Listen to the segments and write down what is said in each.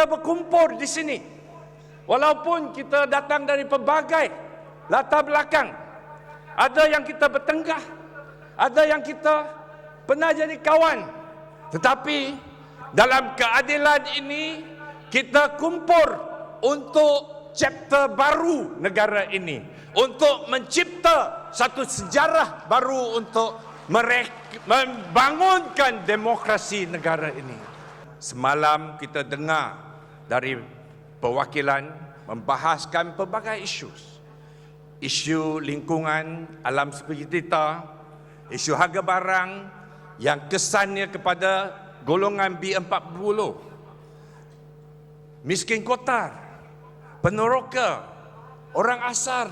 kita berkumpul di sini. Walaupun kita datang dari pelbagai latar belakang. Ada yang kita bertenggah, ada yang kita pernah jadi kawan. Tetapi dalam keadilan ini kita kumpul untuk chapter baru negara ini, untuk mencipta satu sejarah baru untuk membangunkan demokrasi negara ini. Semalam kita dengar dari perwakilan membahaskan pelbagai isu lingkungan, alam sekitar, isu harga barang yang kesannya kepada golongan B40, miskin kotar, peneroka, orang asal,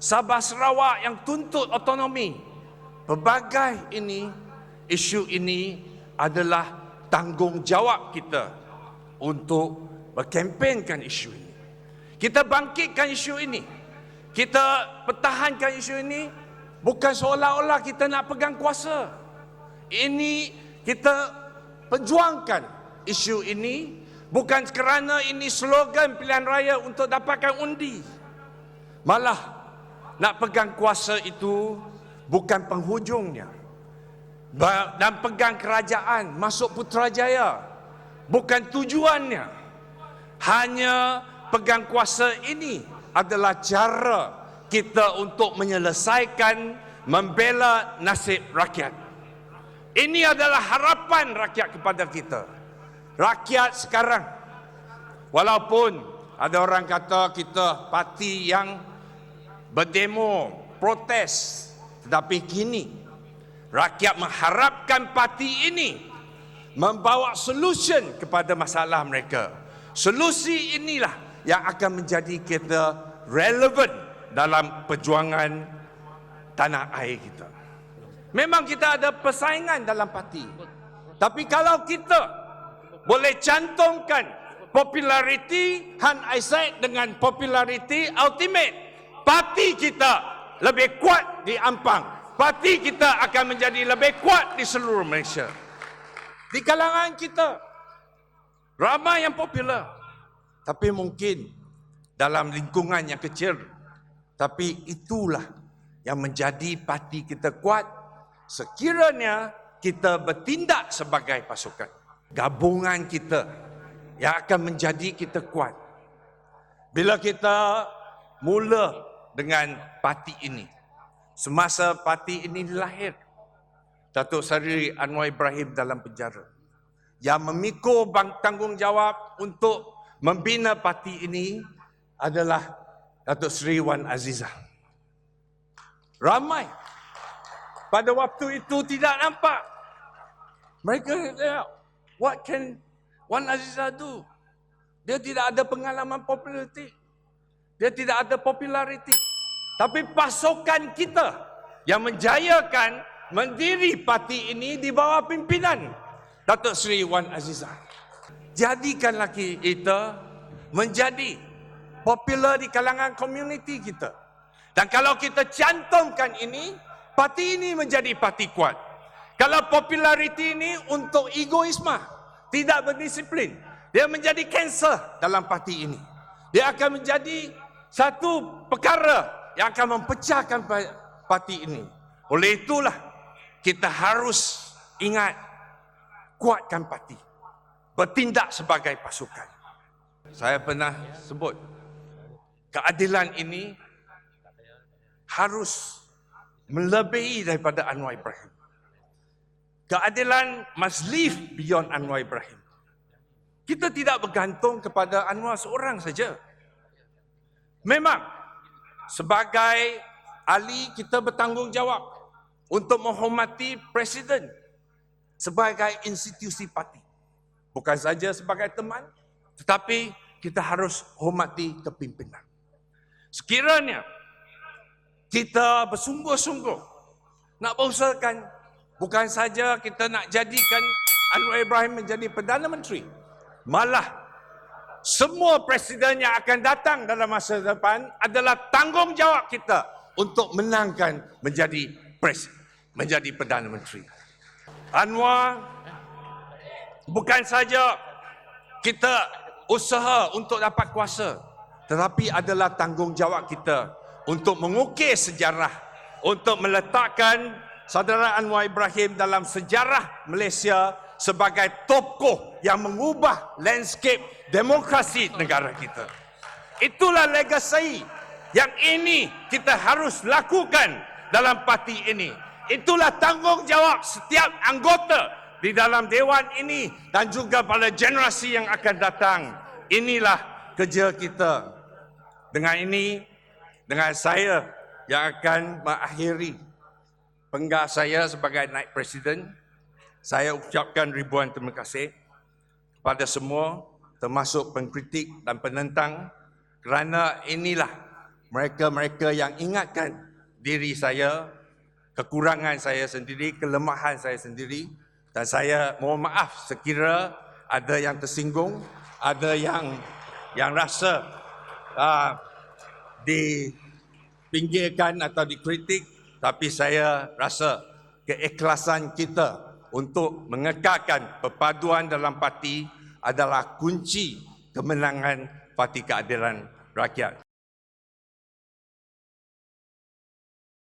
Sabah Sarawak yang tuntut otonomi. Pelbagai isu ini adalah tanggungjawab kita untuk berkempenkan isu ini. Kita bangkitkan isu ini. Kita pertahankan isu ini bukan seolah-olah kita nak pegang kuasa. Ini kita perjuangkan isu ini bukan kerana ini slogan pilihan raya untuk dapatkan undi. Malah nak pegang kuasa itu bukan penghujungnya. Dan pegang kerajaan masuk Putrajaya bukan tujuannya. Hanya pegang kuasa ini adalah cara kita untuk menyelesaikan, membela nasib rakyat. Ini adalah harapan rakyat kepada kita. Rakyat sekarang, walaupun ada orang kata kita parti yang berdemo, protes, tetapi kini rakyat mengharapkan parti ini membawa solution kepada masalah mereka. Solusi inilah yang akan menjadi kita relevan dalam perjuangan tanah air kita. Memang kita ada persaingan dalam parti. Tapi kalau kita boleh cantumkan populariti Han Isaac dengan populariti ultimate, parti kita lebih kuat di Ampang. Parti kita akan menjadi lebih kuat di seluruh Malaysia. Di kalangan kita ramai yang popular. Tapi mungkin dalam lingkungan yang kecil. Tapi itulah yang menjadi parti kita kuat sekiranya kita bertindak sebagai pasukan. Gabungan kita yang akan menjadi kita kuat. Bila kita mula dengan parti ini, semasa parti ini dilahir, Datuk Seri Anwar Ibrahim dalam penjara. Yang memikul tanggungjawab untuk membina parti ini adalah Datuk Seri Wan Azizah. Ramai pada waktu itu tidak nampak. Mereka kata, what can Wan Azizah do? Dia tidak ada pengalaman populariti. Dia tidak ada populariti. Tapi pasukan kita yang menjayakan mendiri parti ini di bawah pimpinan Datuk Seri Wan Azizah. Jadikanlah kita menjadi popular di kalangan komuniti kita. Dan kalau kita cantumkan ini, parti ini menjadi parti kuat. Kalau populariti ini untuk egoisme, tidak berdisiplin, dia menjadi kanser dalam parti ini. Dia akan menjadi satu perkara yang akan mempecahkan parti ini. Oleh itulah kita harus ingat, kuatkan parti, bertindak sebagai pasukan. Saya pernah sebut, keadilan ini harus melebihi daripada Anwar Ibrahim. Keadilan must live beyond Anwar Ibrahim. Kita tidak bergantung kepada Anwar seorang saja. Memang sebagai ahli kita bertanggungjawab untuk menghormati Presiden sebagai institusi parti. Bukan saja sebagai teman, tetapi kita harus hormati kepimpinan. Sekiranya kita bersungguh-sungguh nak berusahakan, bukan saja kita nak jadikan Anwar Ibrahim menjadi Perdana Menteri, malah semua presiden yang akan datang dalam masa depan adalah tanggungjawab kita untuk menangkan menjadi Perdana Menteri. Anwar bukan saja kita usaha untuk dapat kuasa, tetapi adalah tanggungjawab kita untuk mengukir sejarah, untuk meletakkan saudara Anwar Ibrahim dalam sejarah Malaysia sebagai tokoh yang mengubah landscape demokrasi negara kita. Itulah legasi yang ini kita harus lakukan dalam parti ini. Itulah tanggungjawab setiap anggota di dalam dewan ini dan juga pada generasi yang akan datang. Inilah kerja kita. Dengan ini, dengan saya yang akan mengakhiri penggal saya sebagai naib presiden, saya ucapkan ribuan terima kasih kepada semua, termasuk pengkritik dan penentang, kerana inilah mereka-mereka yang ingatkan diri saya, kekurangan saya sendiri, kelemahan saya sendiri, dan saya mohon maaf sekira ada yang tersinggung, ada yang rasa dipinggirkan atau dikritik, tapi saya rasa keikhlasan kita untuk mengekalkan perpaduan dalam parti adalah kunci kemenangan Parti Keadilan Rakyat.